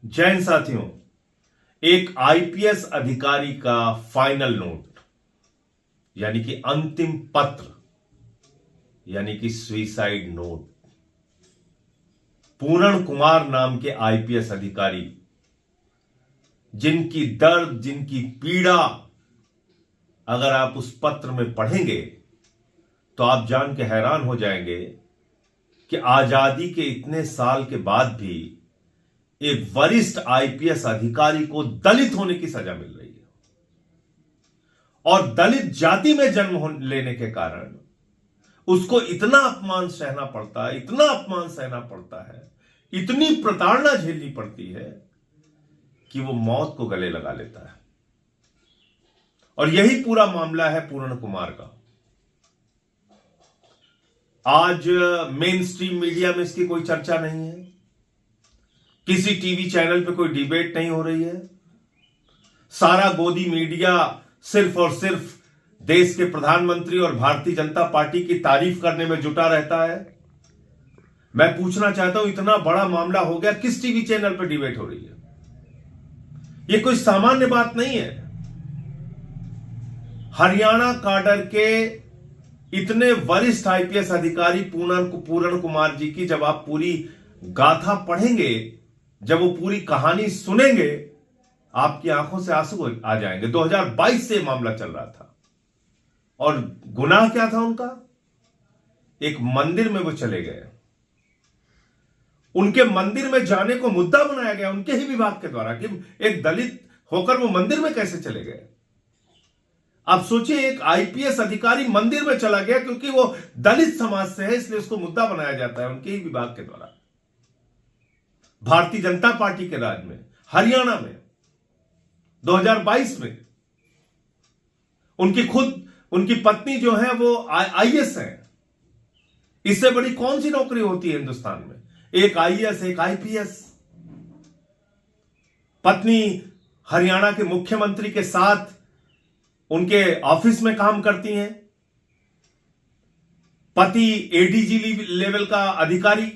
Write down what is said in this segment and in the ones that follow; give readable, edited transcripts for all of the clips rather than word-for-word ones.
जैन साथियों, एक आईपीएस अधिकारी का फाइनल नोट यानी कि अंतिम पत्र यानी कि सुइसाइड नोट, पूरण कुमार नाम के आईपीएस अधिकारी जिनकी दर्द, जिनकी पीड़ा अगर आप उस पत्र में पढ़ेंगे तो आप जान के हैरान हो जाएंगे कि आजादी के इतने साल के बाद भी एक वरिष्ठ आईपीएस अधिकारी को दलित होने की सजा मिल रही है और दलित जाति में जन्म लेने के कारण उसको इतना अपमान सहना पड़ता है, इतना अपमान सहना पड़ता है, इतनी प्रताड़ना झेलनी पड़ती है कि वो मौत को गले लगा लेता है। और यही पूरा मामला है पूर्ण कुमार का। आज मेन स्ट्रीम मीडिया में इसकी कोई चर्चा नहीं है, किसी टीवी चैनल पे कोई डिबेट नहीं हो रही है। सारा गोदी मीडिया सिर्फ और सिर्फ देश के प्रधानमंत्री और भारतीय जनता पार्टी की तारीफ करने में जुटा रहता है। मैं पूछना चाहता हूं, इतना बड़ा मामला हो गया, किस टीवी चैनल पे डिबेट हो रही है? यह कोई सामान्य बात नहीं है। हरियाणा काडर के इतने वरिष्ठ आईपीएस अधिकारी पूर्ण कुमार जी की जब आप पूरी गाथा पढ़ेंगे, जब वो पूरी कहानी सुनेंगे, आपकी आंखों से आंसू आ जाएंगे। 2022 से मामला चल रहा था और गुनाह क्या था उनका? एक मंदिर में वो चले गए, उनके मंदिर में जाने को मुद्दा बनाया गया उनके ही विभाग के द्वारा कि एक दलित होकर वो मंदिर में कैसे चले गए। आप सोचिए, एक आईपीएस अधिकारी मंदिर में चला गया क्योंकि वो दलित समाज से है, इसलिए उसको मुद्दा बनाया जाता है उनके ही विभाग के द्वारा। भारतीय जनता पार्टी के राज में हरियाणा में 2022 में उनकी पत्नी जो है वो आईएएस है। इससे बड़ी कौन सी नौकरी होती है हिंदुस्तान में? एक आईएएस, एक आईपीएस। पत्नी हरियाणा के मुख्यमंत्री के साथ उनके ऑफिस में काम करती हैं। पति एडीजी लेवल का अधिकारी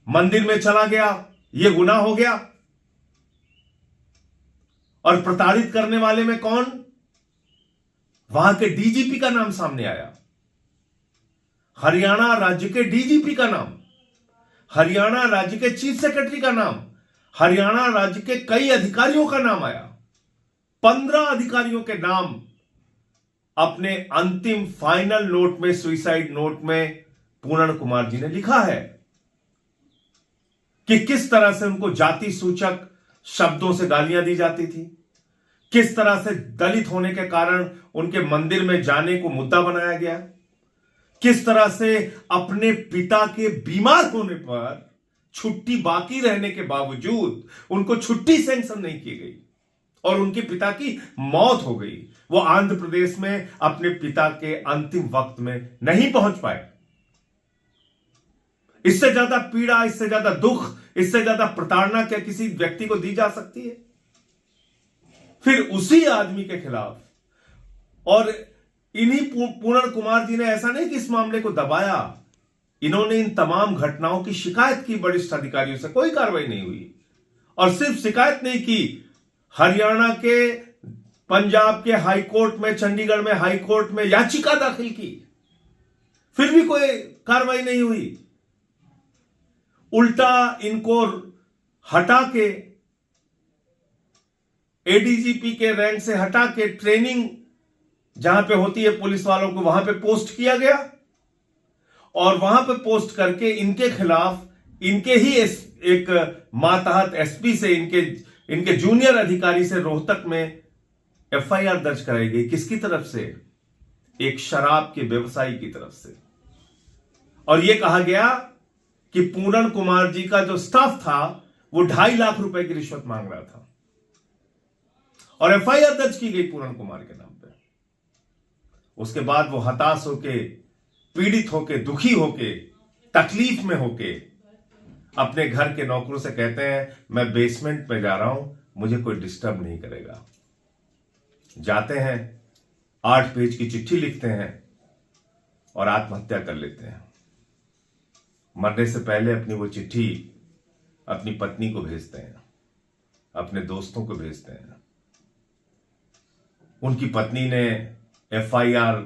मंदिर में चला गया, यह गुनाह हो गया। और प्रताड़ित करने वाले में कौन? वहां के डीजीपी का नाम सामने आया, हरियाणा राज्य के डीजीपी का नाम, हरियाणा राज्य के चीफ सेक्रेटरी का नाम, हरियाणा राज्य के कई अधिकारियों का नाम आया। 15 अधिकारियों के नाम अपने अंतिम फाइनल नोट में, सुइसाइड नोट में पूर्ण कुमार जी ने लिखा है कि किस तरह से उनको जाति सूचक शब्दों से गालियां दी जाती थी, किस तरह से दलित होने के कारण उनके मंदिर में जाने को मुद्दा बनाया गया, किस तरह से अपने पिता के बीमार होने पर छुट्टी बाकी रहने के बावजूद उनको छुट्टी सैंक्शन नहीं की गई और उनके पिता की मौत हो गई। वो आंध्र प्रदेश में अपने पिता के अंतिम वक्त में नहीं पहुंच पाए। इससे ज्यादा पीड़ा, इससे ज्यादा दुख, इससे ज्यादा प्रताड़ना क्या किसी व्यक्ति को दी जा सकती है? फिर उसी आदमी के खिलाफ, और इन्हीं पूर्ण कुमार जी ने ऐसा नहीं कि इस मामले को दबाया, इन्होंने इन तमाम घटनाओं की शिकायत की वरिष्ठ अधिकारियों से, कोई कार्रवाई नहीं हुई। और सिर्फ शिकायत नहीं की, हरियाणा के, पंजाब के हाई कोर्ट में, चंडीगढ़ में हाई कोर्ट में याचिका दाखिल की, फिर भी कोई कार्रवाई नहीं हुई। उल्टा इनको हटा के, एडीजीपी के रैंक से हटा के ट्रेनिंग जहां पे होती है पुलिस वालों को, वहां पे पोस्ट किया गया और वहां पे पोस्ट करके इनके खिलाफ, इनके ही एक मातहत एसपी से, इनके जूनियर अधिकारी से रोहतक में एफआईआर दर्ज कराई गई। किसकी तरफ से? एक शराब के व्यवसायी की तरफ से। और यह कहा गया कि पूर्ण कुमार जी का जो स्टाफ था वो 2.5 लाख रुपए की रिश्वत मांग रहा था और एफआईआर दर्ज की गई पूर्ण कुमार के नाम पे। उसके बाद वो हताश होके, पीड़ित होके, दुखी होके, तकलीफ में होके अपने घर के नौकरों से कहते हैं, मैं बेसमेंट में जा रहा हूं, मुझे कोई डिस्टर्ब नहीं करेगा। जाते हैं, 8 पेज की चिट्ठी लिखते हैं और आत्महत्या कर लेते हैं। मरने से पहले अपनी वो चिट्ठी अपनी पत्नी को भेजते हैं, अपने दोस्तों को भेजते हैं। उनकी पत्नी ने एफआईआर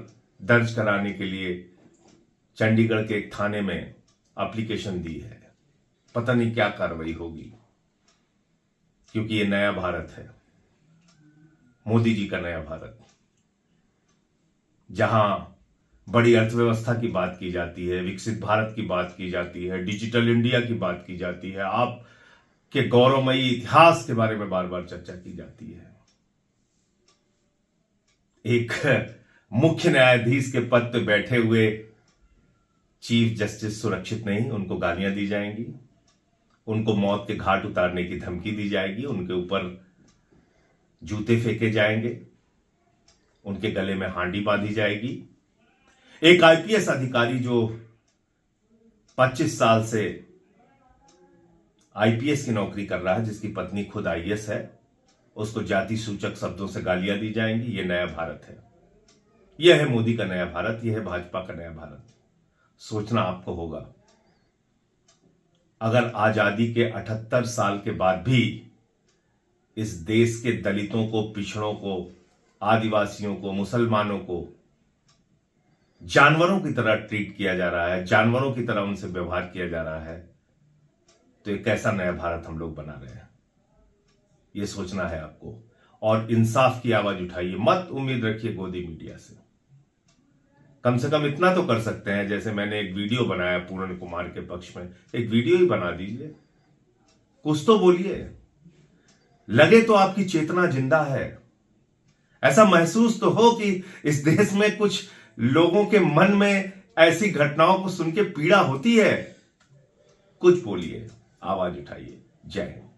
दर्ज कराने के लिए चंडीगढ़ के एक थाने में एप्लीकेशन दी है। पता नहीं क्या कार्रवाई होगी, क्योंकि ये नया भारत है, मोदी जी का नया भारत, जहां बड़ी अर्थव्यवस्था की बात की जाती है, विकसित भारत की बात की जाती है, डिजिटल इंडिया की बात की जाती है, आपके गौरवमयी इतिहास के बारे में बार बार चर्चा की जाती है। एक मुख्य न्यायाधीश के पद पर बैठे हुए चीफ जस्टिस सुरक्षित नहीं, उनको गालियां दी जाएंगी, उनको मौत के घाट उतारने की धमकी दी जाएगी, उनके ऊपर जूते फेंके जाएंगे, उनके गले में हांडी बांधी जाएगी। एक आईपीएस अधिकारी जो 25 साल से आईपीएस की नौकरी कर रहा है, जिसकी पत्नी खुद आईएएस है, उसको जाति सूचक शब्दों से गालियां दी जाएंगी। यह नया भारत है, यह है मोदी का नया भारत, यह है भाजपा का नया भारत। सोचना आपको होगा, अगर आजादी के 78 साल के बाद भी इस देश के दलितों को, पिछड़ों को, आदिवासियों को, मुसलमानों को जानवरों की तरह ट्रीट किया जा रहा है, जानवरों की तरह उनसे व्यवहार किया जा रहा है, तो एक ऐसा नया भारत हम लोग बना रहे हैं। यह सोचना है आपको, और इंसाफ की आवाज उठाइए। मत उम्मीद रखिए गोदी मीडिया से। कम से कम इतना तो कर सकते हैं, जैसे मैंने एक वीडियो बनाया पूर्ण कुमार के पक्ष में, एक वीडियो ही बना दीजिए, कुछ तो बोलिए, लगे तो आपकी चेतना जिंदा है, ऐसा महसूस तो हो कि इस देश में कुछ लोगों के मन में ऐसी घटनाओं को सुन के पीड़ा होती है। कुछ बोलिए, आवाज उठाइए। जय हिंद।